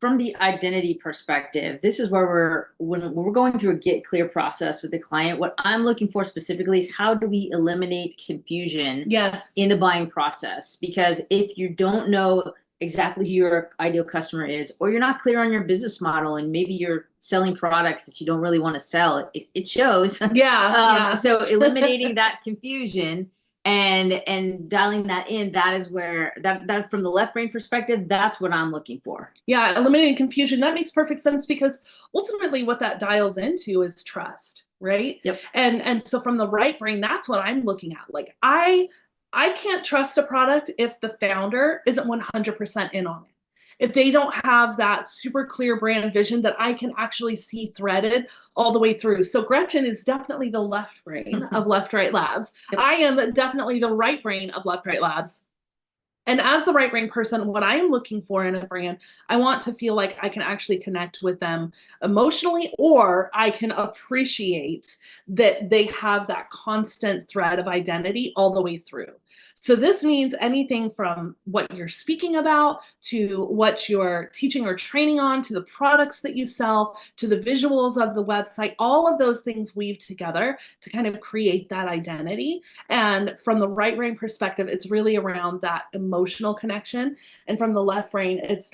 from the identity perspective, this is where when we're going through a get clear process with the client, what I'm looking for specifically is how do we eliminate confusion Yes. in the buying process? Because if you don't know exactly who your ideal customer is, or you're not clear on your business model, and maybe you're selling products that you don't really want to sell, it shows. Yeah. So eliminating that confusion and dialing that in, that is where that from the left brain perspective, that's what I'm looking for. Yeah, eliminating confusion. That makes perfect sense because ultimately what that dials into is trust, right? Yep. And so from the right brain, that's what I'm looking at. Like I can't trust a product if the founder isn't 100% in on it. If they don't have that super clear brand vision that I can actually see threaded all the way through. So Gretchen is definitely the left brain of Left Right Labs. Yep. I am definitely the right brain of Left Right Labs. And as the right brain person, what I am looking for in a brand, I want to feel like I can actually connect with them emotionally, or I can appreciate that they have that constant thread of identity all the way through. So this means anything from what you're speaking about to what you're teaching or training on, to the products that you sell, to the visuals of the website. All of those things weave together to kind of create that identity. And from the right brain perspective, it's really around that emotional connection. And from the left brain, it's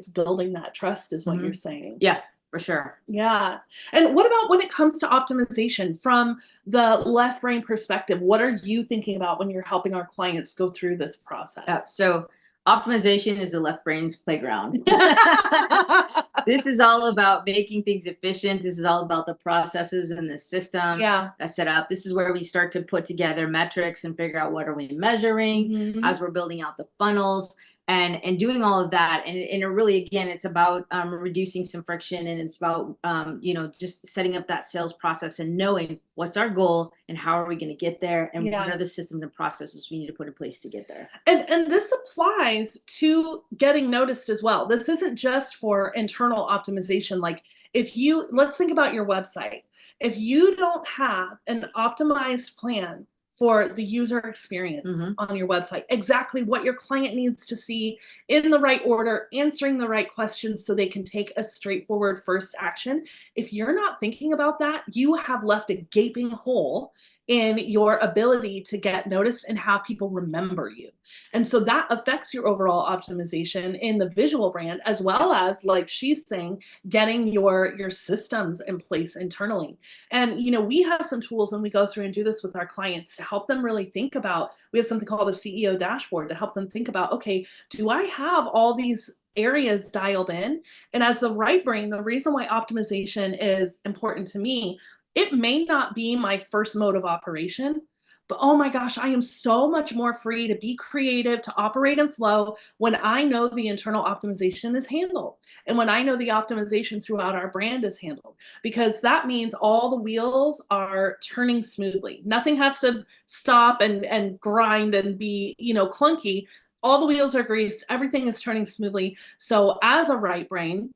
building that trust is what you're saying. Yeah, for sure. Yeah. And what about when it comes to optimization from the left brain perspective? What are you thinking about when you're helping our clients go through this process? So optimization is the left brain's playground. This is all about making things efficient. This is all about the processes and the system that's set up. This is where we start to put together metrics and figure out what are we measuring as we're building out the funnels and doing all of that. And it really, again, it's about reducing some friction, and it's about just setting up that sales process and knowing what's our goal and how are we going to get there, and what are the systems and processes we need to put in place to get there. And this applies to getting noticed as well. This isn't just for internal optimization. Like let's think about your website. If you don't have an optimized plan for the user experience on your website, exactly what your client needs to see in the right order, answering the right questions so they can take a straightforward first action. If you're not thinking about that, you have left a gaping hole in your ability to get noticed and have people remember you. And so that affects your overall optimization in the visual brand, as well as, like she's saying, getting your systems in place internally. And we have some tools when we go through and do this with our clients to help them really think about. We have something called a CEO dashboard to help them think about, okay, do I have all these areas dialed in? And as the right brain, the reason why optimization is important to me, it may not be my first mode of operation, but oh my gosh, I am so much more free to be creative, to operate and flow when I know the internal optimization is handled. And when I know the optimization throughout our brand is handled, because that means all the wheels are turning smoothly. Nothing has to stop and grind and be, clunky. All the wheels are greased. Everything is turning smoothly. So as a right brain,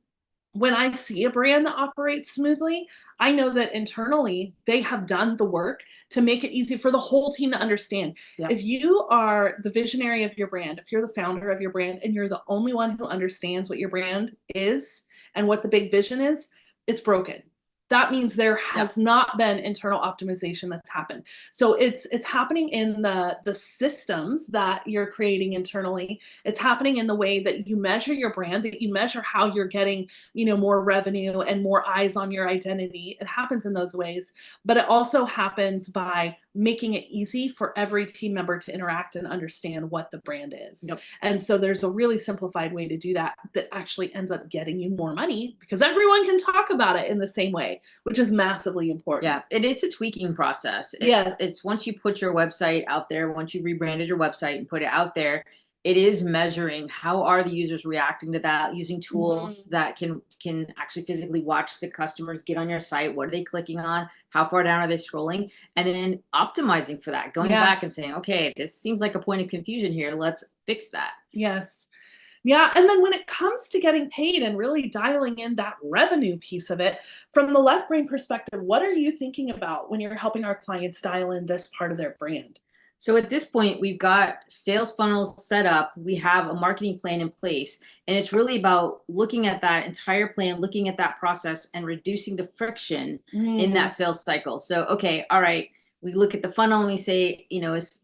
when I see a brand that operates smoothly, I know that internally they have done the work to make it easy for the whole team to understand. Yep. If you are the visionary of your brand, if you're the founder of your brand, and you're the only one who understands what your brand is and what the big vision is, it's broken. That means there has not been internal optimization that's happened. So it's happening in the systems that you're creating internally. It's happening in the way that you measure your brand, that you measure how you're getting, more revenue and more eyes on your identity. It happens in those ways, but it also happens by making it easy for every team member to interact and understand what the brand is. Yep. And so there's a really simplified way to do that actually ends up getting you more money because everyone can talk about it in the same way, which is massively important. Yeah, it's a tweaking process. It's once you put your website out there, once you rebranded your website and put it out there, it is measuring how are the users reacting to that, using tools that can actually physically watch the customers get on your site. What are they clicking on? How far down are they scrolling? And then optimizing for that, going back and saying, okay, this seems like a point of confusion here. Let's fix that. Yes. Yeah. And then when it comes to getting paid and really dialing in that revenue piece of it, from the left brain perspective, what are you thinking about when you're helping our clients dial in this part of their brand? So at this point, we've got sales funnels set up. We have a marketing plan in place. And it's really about looking at that entire plan, looking at that process and reducing the friction in that sales cycle. So, okay, all right. We look at the funnel and we say,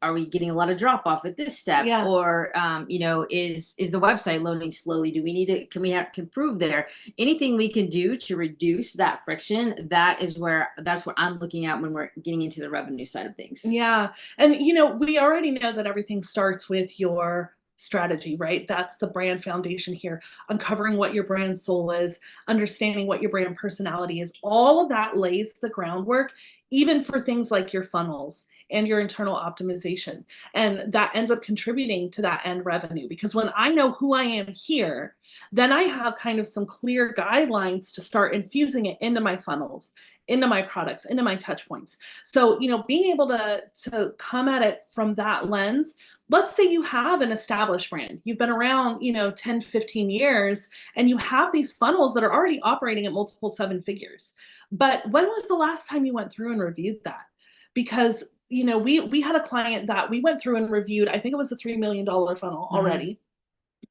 are we getting a lot of drop off at this step? Yeah. Or, is the website loading slowly? Do we need to, can we improve there? Anything we can do to reduce that friction, that's what I'm looking at when we're getting into the revenue side of things. Yeah. And, we already know that everything starts with your strategy, right? That's the brand foundation here. Uncovering what your brand soul is, understanding what your brand personality is. All of that lays the groundwork, even for things like your funnels and your internal optimization. And that ends up contributing to that end revenue. Because when I know who I am here, then I have kind of some clear guidelines to start infusing it into my funnels, into my products, into my touch points. So, being able to come at it from that lens. Let's say you have an established brand. You've been around, 10, 15 years, and you have these funnels that are already operating at multiple seven figures. But when was the last time you went through and reviewed that? Because, we had a client that we went through and reviewed, I think it was a $3 million funnel already.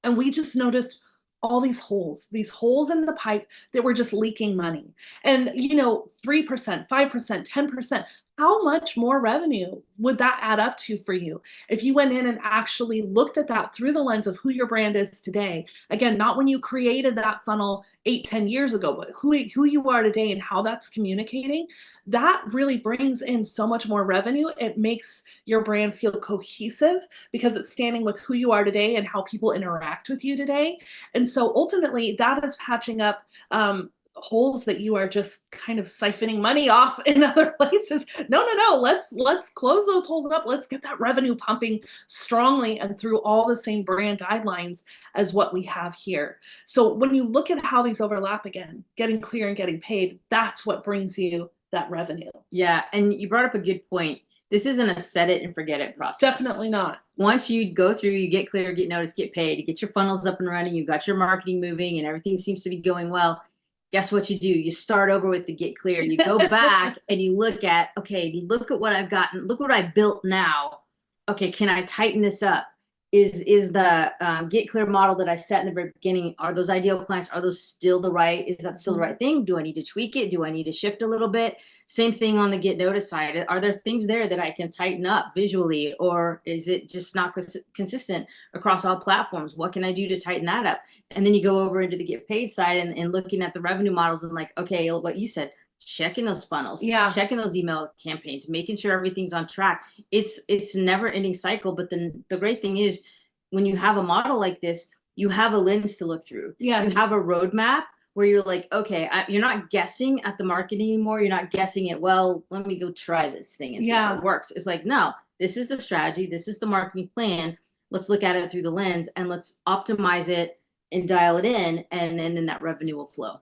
And we just noticed all these holes in the pipe that were just leaking money. And, 3%, 5%, 10%, how much more revenue would that add up to for you if you went in and actually looked at that through the lens of who your brand is today? Again, not when you created that funnel 8, 10 years ago, but who you are today and how that's communicating. That really brings in so much more revenue. It makes your brand feel cohesive because it's standing with who you are today and how people interact with you today. And so ultimately that is patching up holes that you are just kind of siphoning money off in other places. No. Let's close those holes up. Let's get that revenue pumping strongly and through all the same brand guidelines as what we have here. So when you look at how these overlap again, getting clear and getting paid, that's what brings you that revenue. Yeah. And you brought up a good point. This isn't a set it and forget it process. Definitely not. Once you go through, you get clear, get noticed, get paid, you get your funnels up and running, you've got your marketing moving and everything seems to be going well. Guess what you do? You start over with the get clear. You go back and you look at, okay, look at what I've gotten. Look what I built now. Okay, can I tighten this up? Is the get clear model that I set in the very beginning, are those ideal clients, are those still the right, is that still the right thing? Do I need to tweak it? Do I need to shift a little bit? Same thing on the get notice side. Are there things there that I can tighten up visually, or is it just not consistent across all platforms? What can I do to tighten that up? And then you go over into the get paid side and looking at the revenue models and like, okay, what you said, checking those funnels, checking those email campaigns, making sure everything's on track. It's a never ending cycle. But then the great thing is when you have a model like this, you have a lens to look through. You have a roadmap where you're like, okay, you're not guessing at the marketing anymore. You're not guessing it. Well, let me go try this thing and see if it works. It's like, no, this is the strategy. This is the marketing plan. Let's look at it through the lens and let's optimize it and dial it in. And then that revenue will flow.